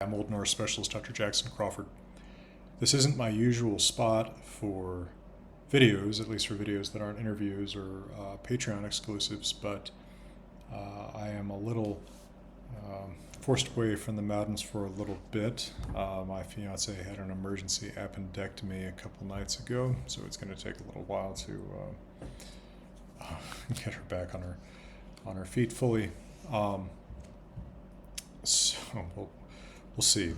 I'm Old Norse Specialist Dr. Jackson Crawford. This isn't my usual spot for videos, at least for videos that aren't interviews or Patreon exclusives, but I am a little forced away from the mountains for a little bit. My fiance had an emergency appendectomy a couple nights ago, so it's going to take a little while to get her back on her feet fully. So we'll see.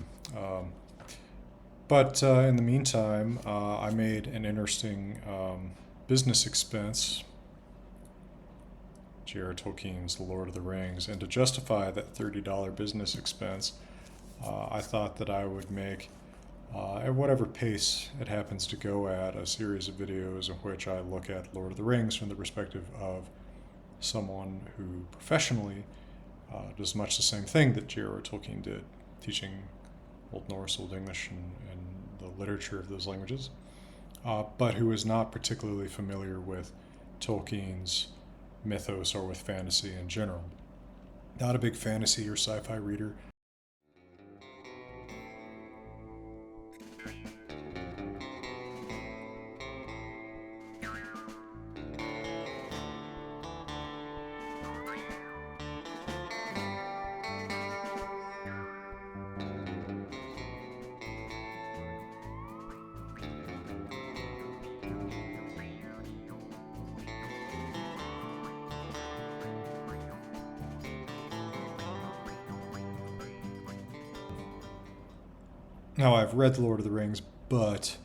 But in the meantime, I made an interesting business expense, J.R.R. Tolkien's The Lord of the Rings, and to justify that $30 business expense, I thought that I would make, at whatever pace it happens to go at, a series of videos in which I look at Lord of the Rings from the perspective of someone who professionally does much the same thing that J.R.R. Tolkien did, teaching Old Norse, Old English, and the literature of those languages, but who is not particularly familiar with Tolkien's mythos or with fantasy in general. Not a big fantasy or sci-fi reader. Now, I've read The Lord of the Rings, but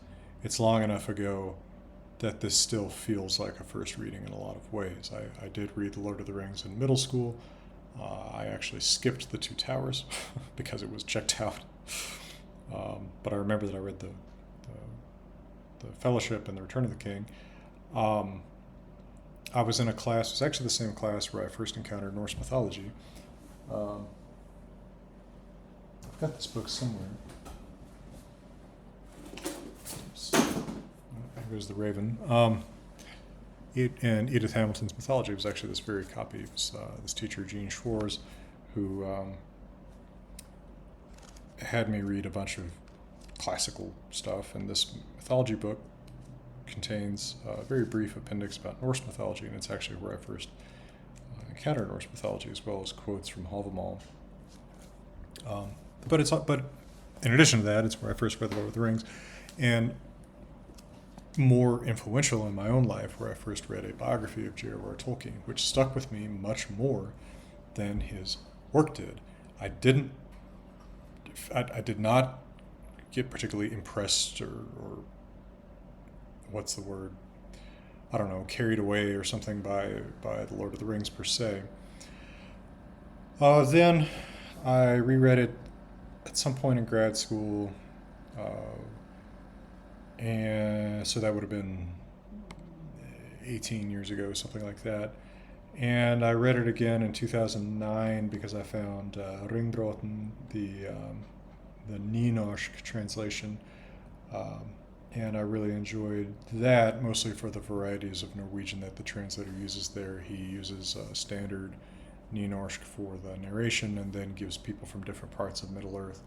it's long enough ago that this still feels like a first reading in a lot of ways. I did read The Lord of the Rings in middle school. I actually skipped The Two Towers because it was checked out. But I remember that I read the Fellowship and The Return of the King. I was in a class, it was actually the same class where I first encountered Norse mythology. I've got this book somewhere. Here's the Raven. And Edith Hamilton's Mythology was actually this very copy. It was this teacher, Jean Schwarz, who had me read a bunch of classical stuff, and this mythology book contains a very brief appendix about Norse mythology, and it's actually where I first encountered Norse mythology, as well as quotes from Havamal. But in addition to that, it's where I first read The Lord of the Rings, and more influential in my own life, where I first read a biography of J.R.R. Tolkien, which stuck with me much more than his work did. I did not get particularly impressed or what's the word? I don't know, carried away or something by The Lord of the Rings per se. Then I reread it at some point in grad school, and so that would have been 18 years ago, something like that. And I read it again in 2009 because I found Ringbrotten, the Nynorsk translation, and I really enjoyed that, mostly for the varieties of Norwegian that the translator uses there. He uses standard Nynorsk for the narration, and then gives people from different parts of Middle-earth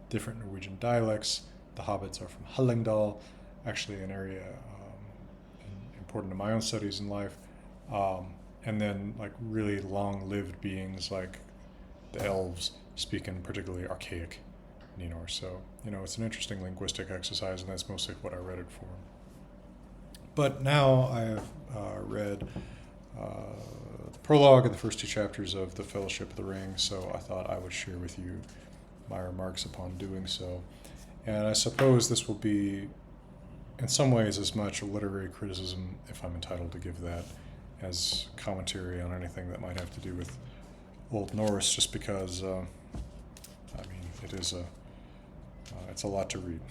different Norwegian dialects. The hobbits are from Hallingdal, actually an area important to my own studies in life. And then like really long-lived beings like the elves speak in particularly archaic Nynorsk. So, it's an interesting linguistic exercise, and that's mostly what I read it for. But now I have read the prologue and the first two chapters of The Fellowship of the Ring, so I thought I would share with you my remarks upon doing so. And I suppose this will be, in some ways, as much a literary criticism, if I'm entitled to give that, as commentary on anything that might have to do with Old Norse, just because, it's a lot to read.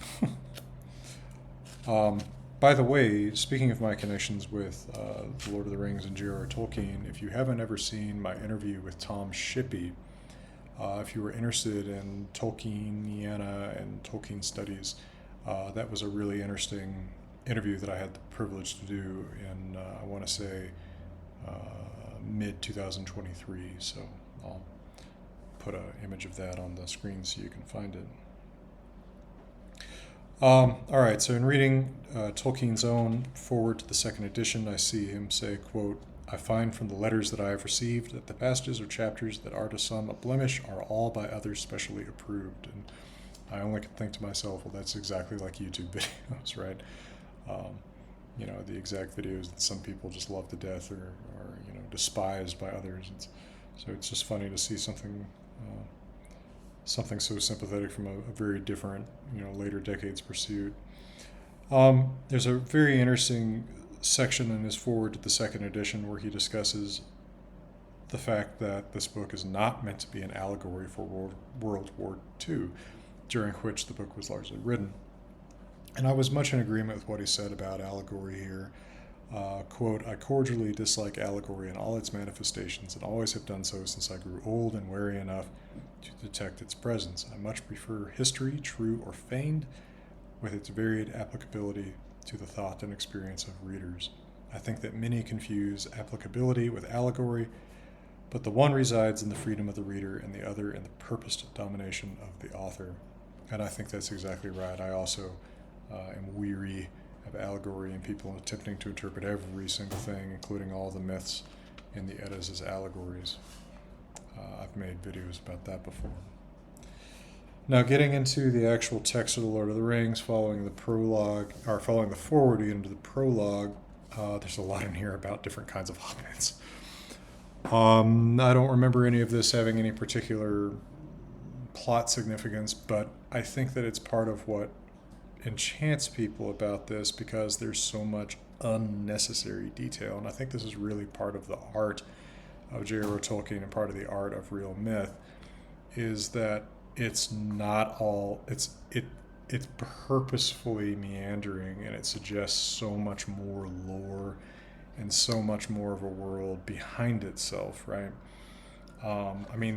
By the way, speaking of my connections with The Lord of the Rings and J.R.R. Tolkien, if you haven't ever seen my interview with Tom Shippey, if you were interested in Tolkieniana and Tolkien studies, that was a really interesting interview that I had the privilege to do in, I want to say, mid-2023. So I'll put an image of that on the screen so you can find it. All right, so in reading Tolkien's own foreword to the second edition, I see him say, quote, "I find from the letters that I have received that the passages or chapters that are to some a blemish are all by others specially approved." And I only can think to myself, well, that's exactly like YouTube videos, right? The exact videos that some people just love to death or despised by others. So it's just funny to see something so sympathetic from a very different, later decades pursuit. There's a very interesting section in his foreword to the second edition where he discusses the fact that this book is not meant to be an allegory for World War II, during which the book was largely written. And I was much in agreement with what he said about allegory here. Quote, "I cordially dislike allegory in all its manifestations and always have done so since I grew old and wary enough to detect its presence. I much prefer history, true or feigned, with its varied applicability to the thought and experience of readers. I think that many confuse applicability with allegory, but the one resides in the freedom of the reader and the other in the purposed domination of the author." And I think that's exactly right. I also am weary of allegory and people attempting to interpret every single thing, including all the myths in the Eddas, as allegories. I've made videos about that before. Now, getting into the actual text of the Lord of the Rings, following the foreword, you get into the prologue. There's a lot in here about different kinds of hobbits. I don't remember any of this having any particular plot significance, but I think that it's part of what enchants people about this because there's so much unnecessary detail. And I think this is really part of the art of J.R.R. Tolkien and part of the art of real myth, is that it's not all, it's purposefully meandering, and it suggests so much more lore and so much more of a world behind itself, right?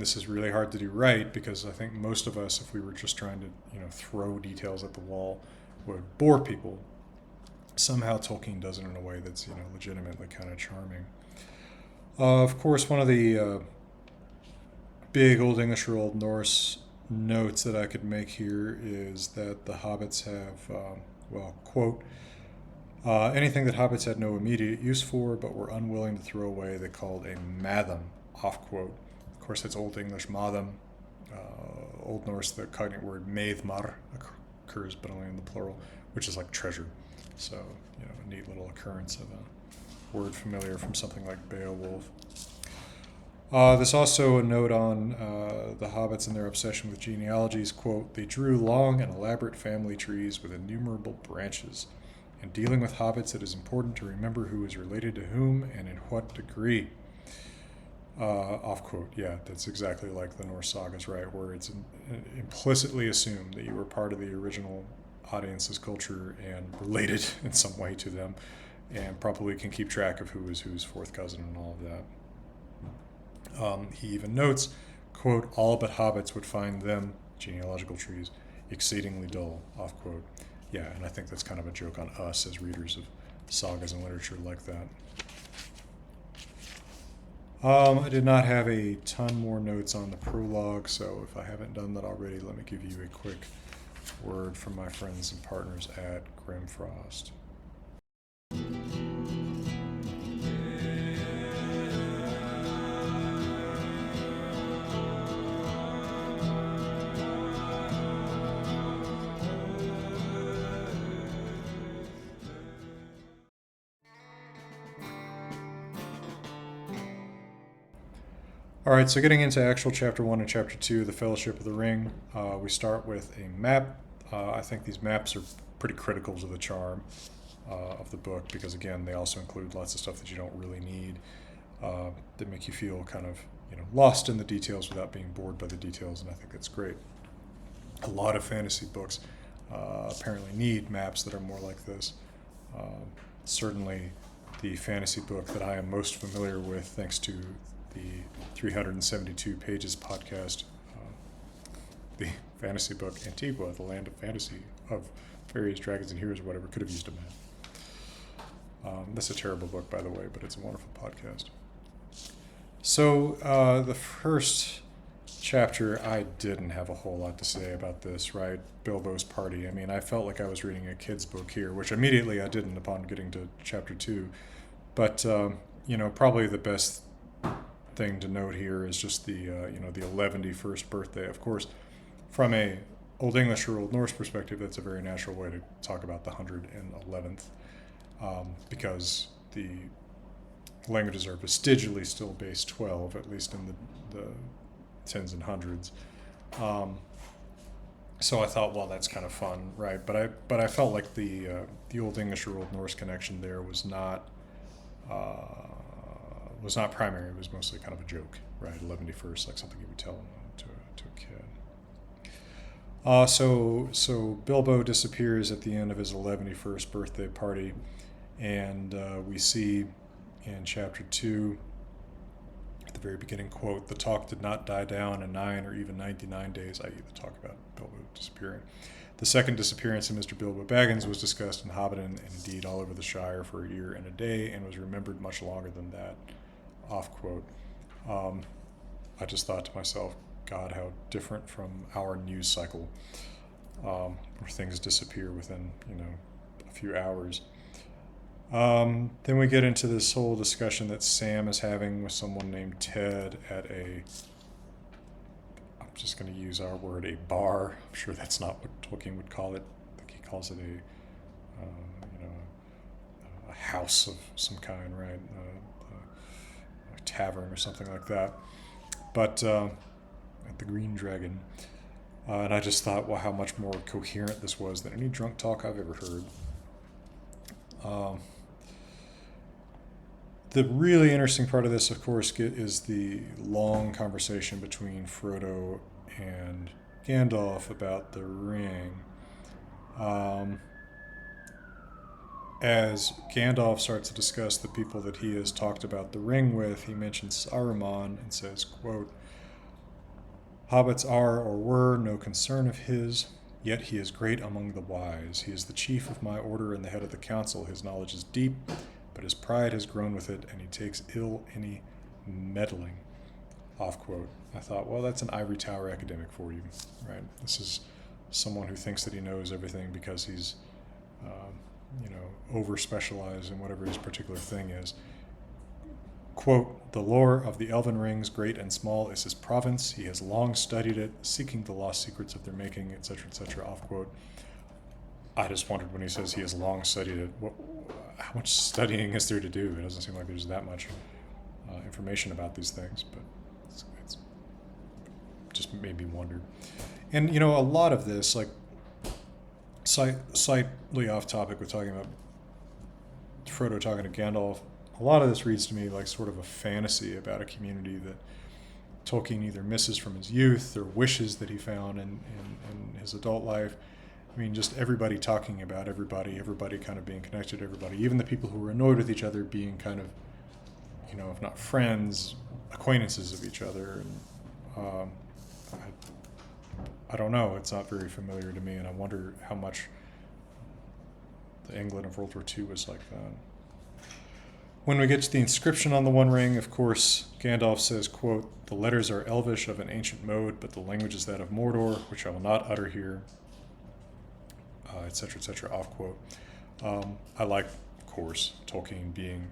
This is really hard to do right because I think most of us, if we were just trying to, throw details at the wall, would bore people. Somehow Tolkien does it in a way that's, legitimately kind of charming. Of course, one of the big Old English or Old Norse notes that I could make here is that the hobbits have, quote, anything that hobbits had no immediate use for but were unwilling to throw away they called a matham, off quote. Of course, that's Old English matham. Old Norse, the cognate word meithmar occurs, but only in the plural, which is like treasure. So, a neat little occurrence of a word familiar from something like Beowulf. There's also a note on the hobbits and their obsession with genealogies. Quote, "They drew long and elaborate family trees with innumerable branches. In dealing with hobbits, it is important to remember who is related to whom and in what degree." Off quote. Yeah, that's exactly like the Norse sagas, right? Where it's implicitly assumed that you were part of the original audience's culture and related in some way to them, and probably can keep track of who is whose fourth cousin and all of that. He even notes, quote, "All but hobbits would find them," genealogical trees, "exceedingly dull," off quote. Yeah, and I think that's kind of a joke on us as readers of sagas and literature like that. I did not have a ton more notes on the prologue, so if I haven't done that already, let me give you a quick word from my friends and partners at Grimfrost. All right, so getting into actual Chapter 1 and Chapter 2, The Fellowship of the Ring, we start with a map. I think these maps are pretty critical to the charm of the book because, again, they also include lots of stuff that you don't really need that make you feel kind of lost in the details without being bored by the details, and I think that's great. A lot of fantasy books apparently need maps that are more like this. Certainly the fantasy book that I am most familiar with, thanks to the 372 Pages podcast, the fantasy book Antigua, the Land of Fantasy, of Fairies, Dragons, and Heroes, or whatever, could have used a map. That's a terrible book, by the way, but it's a wonderful podcast. So the first chapter, I didn't have a whole lot to say about this, right? Bilbo's party. I mean, I felt like I was reading a kid's book here, which immediately I didn't upon getting to chapter 2. But, probably the best thing to note here is just the 111st birthday. Of course, from a Old English or Old Norse perspective, that's a very natural way to talk about the 111th, because the languages are vestigially still base 12, at least in the tens and hundreds. So I thought, well, that's kind of fun, right? But I felt like the Old English or Old Norse connection there was not primary. It was mostly kind of a joke, right? 111st, like something you would tell to a kid. So Bilbo disappears at the end of his 111st birthday party, and we see in chapter 2, at the very beginning, quote, "The talk did not die down in 9 or even 99 days," i.e. the talk about Bilbo disappearing. "The second disappearance of Mr. Bilbo Baggins was discussed in Hobbiton and indeed all over the Shire for a year and a day, and was remembered much longer than that," off quote. I just thought to myself, God, how different from our news cycle, where things disappear within, a few hours. Then we get into this whole discussion that Sam is having with someone named Ted at I'm just going to use our word, a bar. I'm sure that's not what Tolkien would call it. I think he calls it a house of some kind, right? A tavern or something like that. But at the Green Dragon. And I just thought, well, how much more coherent this was than any drunk talk I've ever heard. The really interesting part of this, of course, is the long conversation between Frodo and Gandalf about the ring. As Gandalf starts to discuss the people that he has talked about the ring with, he mentions Saruman and says, quote, "Hobbits are or were no concern of his, yet he is great among the wise. He is the chief of my order and the head of the council. His knowledge is deep, but his pride has grown with it, and he takes ill any meddling," off quote. I thought, well, that's an ivory tower academic for you, right? This is someone who thinks that he knows everything because he's, over-specialized in whatever his particular thing is. Quote, "The lore of the elven rings, great and small, is his province. He has long studied it, seeking the lost secrets of their making," etc., off quote. I just wondered when he says he has long studied it, how much studying is there to do? It doesn't seem like there's that much information about these things, but it's just made me wonder. And, a lot of this, like, slightly off topic with talking about Frodo talking to Gandalf, a lot of this reads to me like sort of a fantasy about a community that Tolkien either misses from his youth or wishes that he found in his adult life. I mean, just everybody talking about everybody kind of being connected to everybody, even the people who were annoyed with each other being kind of, if not friends, acquaintances of each other. And I don't know, it's not very familiar to me, and I wonder how much the England of World War II was like that. When we get to the inscription on the One Ring, of course, Gandalf says, quote, "The letters are elvish of an ancient mode, but the language is that of Mordor, which I will not utter here," etc., off quote. I like, of course, Tolkien being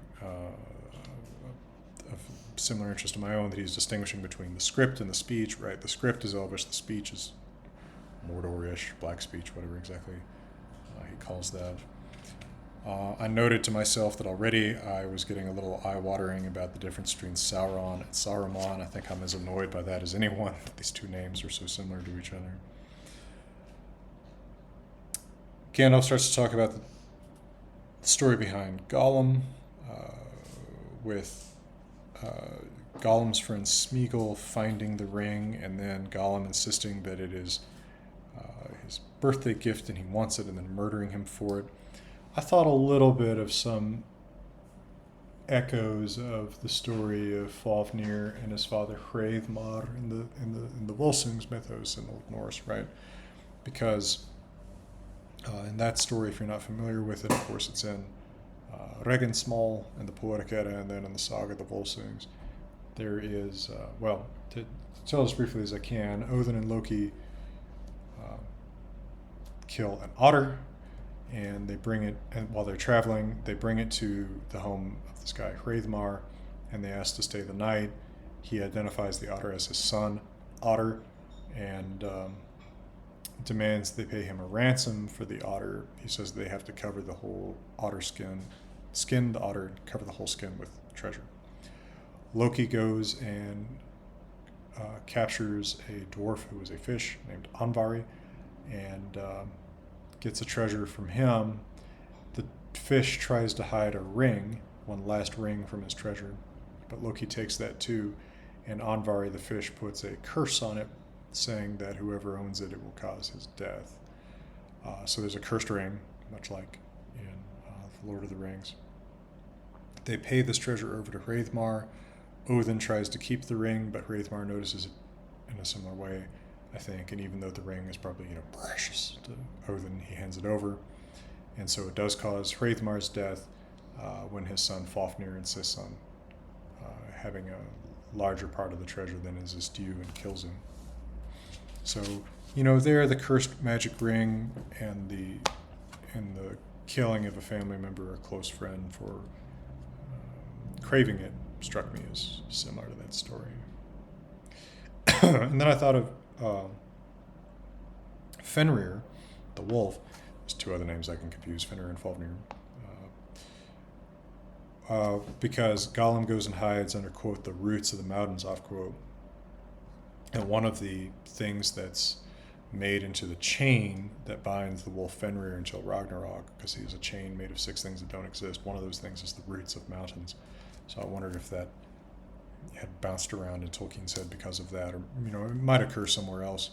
of similar interest to my own, that he's distinguishing between the script and the speech, right? The script is elvish, the speech is Mordorish, black speech, whatever exactly he calls that. I noted to myself that already I was getting a little eye-watering about the difference between Sauron and Saruman. I think I'm as annoyed by that as anyone. These two names are so similar to each other. Gandalf starts to talk about the story behind Gollum, with Gollum's friend Smeagol finding the ring, and then Gollum insisting that it is his birthday gift and he wants it, and then murdering him for it. I thought a little bit of some echoes of the story of Fafnir and his father Hreidmar in the Volsungs mythos in Old Norse, right? Because in that story, if you're not familiar with it, of course, it's in Regensmal and the Poetic Edda, and then in the Saga of the Volsungs, there is to tell as briefly as I can, Odin and Loki kill an otter, and they bring it, and while they're traveling, they bring it to the home of this guy, Hreidmar, and they ask to stay the night. He identifies the otter as his son, Otter, and demands they pay him a ransom for the otter. He says they have to cover the whole otter skin the otter, cover the whole skin with treasure. Loki goes and captures a dwarf who is a fish named Andvari, and gets a treasure from him. The fish tries to hide a ring, one last ring from his treasure, but Loki takes that too, and Andvari the fish puts a curse on it, saying that whoever owns it, it will cause his death. So there's a cursed ring, much like in The Lord of the Rings. They pay this treasure over to Hreidmar. Odin tries to keep the ring, but Hreidmar notices it in a similar way, I think, and even though the ring is probably precious to Odin, he hands it over, and so it does cause Hreidmar's death when his son Fafnir insists on having a larger part of the treasure than is his due and kills him. So there the cursed magic ring and the killing of a family member or close friend for craving it struck me as similar to that story. And then I thought of Fenrir, the wolf. There's two other names I can confuse, Fenrir and Fafnir. Because Gollum goes and hides under, quote, the roots of the mountains, off quote. And one of the things that's made into the chain that binds the wolf Fenrir until Ragnarok, because he is a chain made of 6 things that don't exist, one of those things is the roots of mountains. So I wondered if that had bounced around in Tolkien's head because of that, or it might occur somewhere else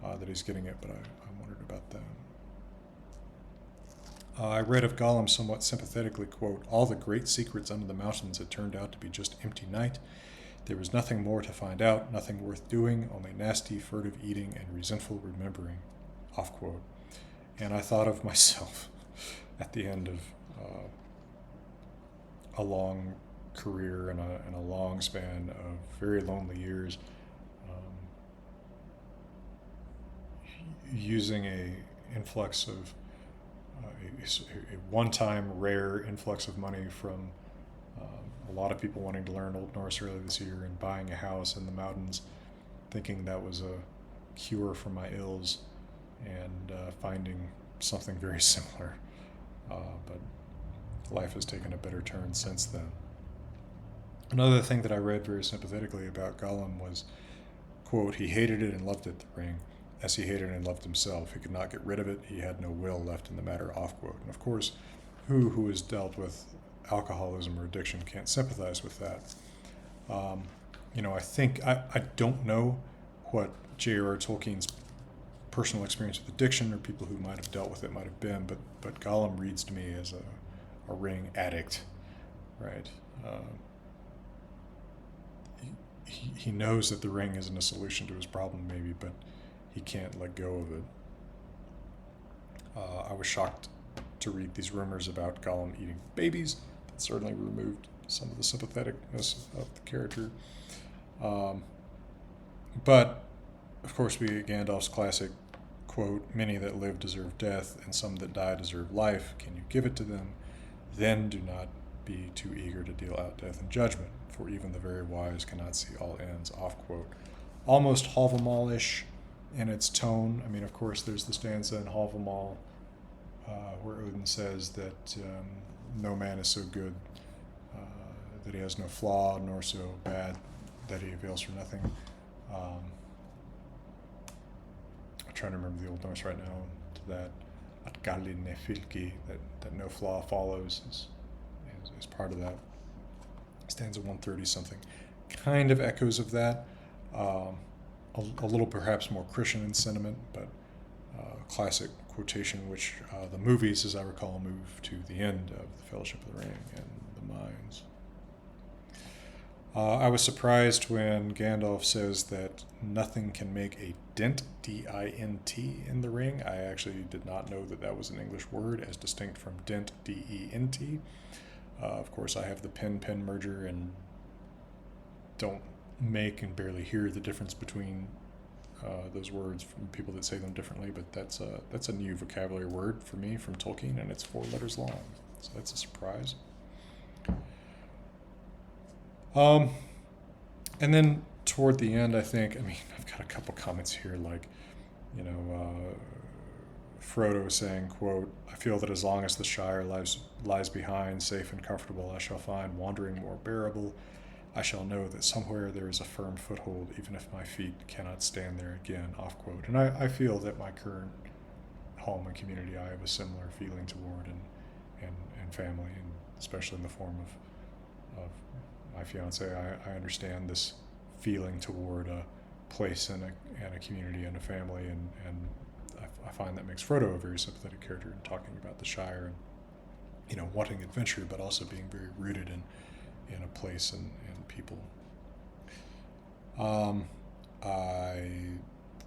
that he's getting it, but I wondered about that. I read of Gollum somewhat sympathetically, quote, all the great secrets under the mountains had turned out to be just empty night. There was nothing more to find out, nothing worth doing, only nasty, furtive eating and resentful remembering, off quote. And I thought of myself at the end of a long career and a long span of very lonely years, using a influx of a one-time rare influx of money from a lot of people wanting to learn Old Norse earlier this year and buying a house in the mountains, thinking that was a cure for my ills, and finding something very similar. But life has taken a bitter turn since then. Another thing that I read very sympathetically about Gollum was, quote, he hated it and loved it, the ring, as he hated and loved himself. He could not get rid of it. He had no will left in the matter, off quote. And of course, who has dealt with alcoholism or addiction can't sympathize with that. I think, I don't know what J.R.R. Tolkien's personal experience with addiction or people who might have dealt with it might have been, but Gollum reads to me as a ring addict, right? He knows that the ring isn't a solution to his problem, maybe, but he can't let go of it. I was shocked to read these rumors about Gollum eating babies. That certainly removed some of the sympatheticness of the character. But, of course, we get Gandalf's classic quote, many that live deserve death, and some that die deserve life. Can you give it to them? Then do not be too eager to deal out death and judgment, for even the very wise cannot see all ends, off quote. Almost Havamal-ish in its tone. I mean, of course, there's the stanza in Havamal where Odin says that no man is so good that he has no flaw, nor so bad that he avails for nothing. I'm trying to remember the Old Norse right now to that. At galli ne fylki, that no flaw follows is part of that. Stanza 130 something. Kind of echoes of that. A little perhaps more Christian in sentiment, but classic quotation which the movies, as I recall, move to the end of the Fellowship of the Ring and the Mines. I was surprised when Gandalf says that nothing can make a dent, D-I-N-T, in the ring. I actually did not know that that was an English word, as distinct from dent, D-E-N-T. Of course, I have the pen merger and don't make and barely hear the difference between those words from people that say them differently, but that's a new vocabulary word for me from Tolkien, and it's 4 letters long, so that's a surprise. And then toward the end, I've got a couple comments here, like, Frodo saying, quote, "I feel that as long as the Shire lies behind, safe and comfortable, I shall find wandering more bearable. I shall know that somewhere there is a firm foothold, even if my feet cannot stand there again," off quote. And I feel that my current home and community, I have a similar feeling toward, and family, and especially in the form of my fiance. I understand this feeling toward a place and a community and a family, and I find that makes Frodo a very sympathetic character in talking about the Shire and wanting adventure, but also being very rooted in a place and people. I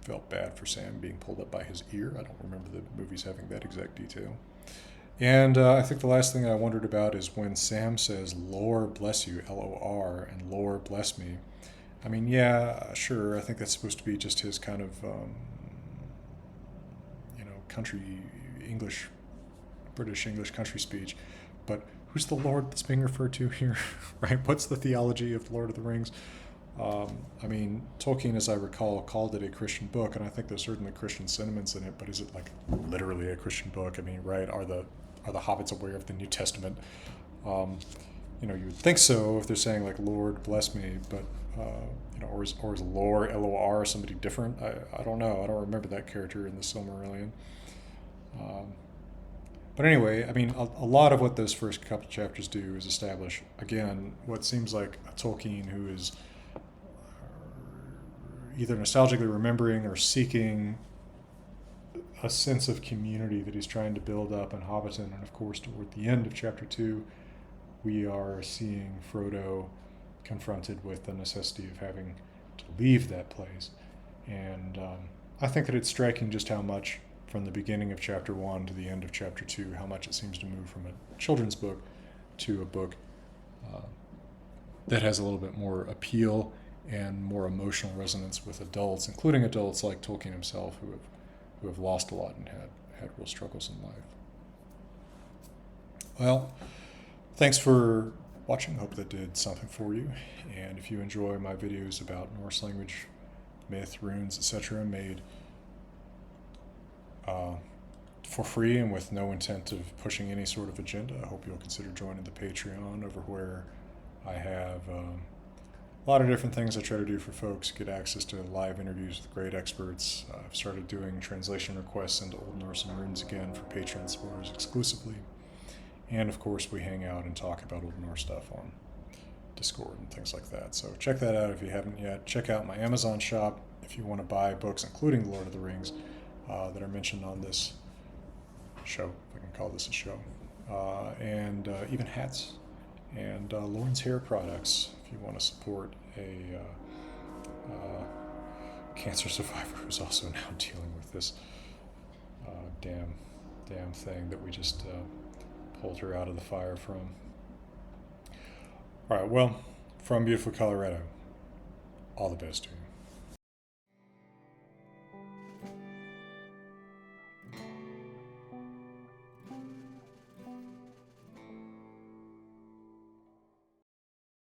felt bad for Sam being pulled up by his ear. I don't remember the movies having that exact detail. And I think the last thing I wondered about is when Sam says "Lor bless you," Lor, and "Lor bless me." I mean, yeah, sure. I think that's supposed to be just his kind of, country English, British English country speech. But who's the Lord that's being referred to here, right? What's the theology of Lord of the Rings? Tolkien, as I recall, called it a Christian book, and I think there's certainly Christian sentiments in it. But is it like literally a Christian book? I mean, right? Are the hobbits aware of the New Testament? You would think so if they're saying like "Lord bless me," but or is Lor Lor somebody different? I don't know. I don't remember that character in the Silmarillion. But anyway, a lot of what those first couple chapters do is establish, again, what seems like a Tolkien who is either nostalgically remembering or seeking a sense of community that he's trying to build up in Hobbiton. And of course, toward the end of chapter 2, we are seeing Frodo confronted with the necessity of having to leave that place. And I think that it's striking just how much, from the beginning of chapter 1 to the end of chapter 2, how much it seems to move from a children's book to a book that has a little bit more appeal and more emotional resonance with adults, including adults like Tolkien himself, who have lost a lot and had real struggles in life. Well, thanks for watching. Hope that did something for you. And if you enjoy my videos about Norse language, myth, runes, etc., made for free and with no intent of pushing any sort of agenda, I hope you'll consider joining the Patreon, over where I have a lot of different things I try to do for folks. Get access to live interviews with great experts. I've started doing translation requests into Old Norse and runes again for Patreon supporters exclusively. And of course, we hang out and talk about Old Norse stuff on Discord and things like that. So check that out if you haven't yet. Check out my Amazon shop if you want to buy books, including The Lord of the Rings, that are mentioned on this show, if I can call this a show. And even hats and Lauren's hair products if you want to support a cancer survivor who's also now dealing with this damn thing that we just pulled her out of the fire from. All right, well, from beautiful Colorado, all the best to you.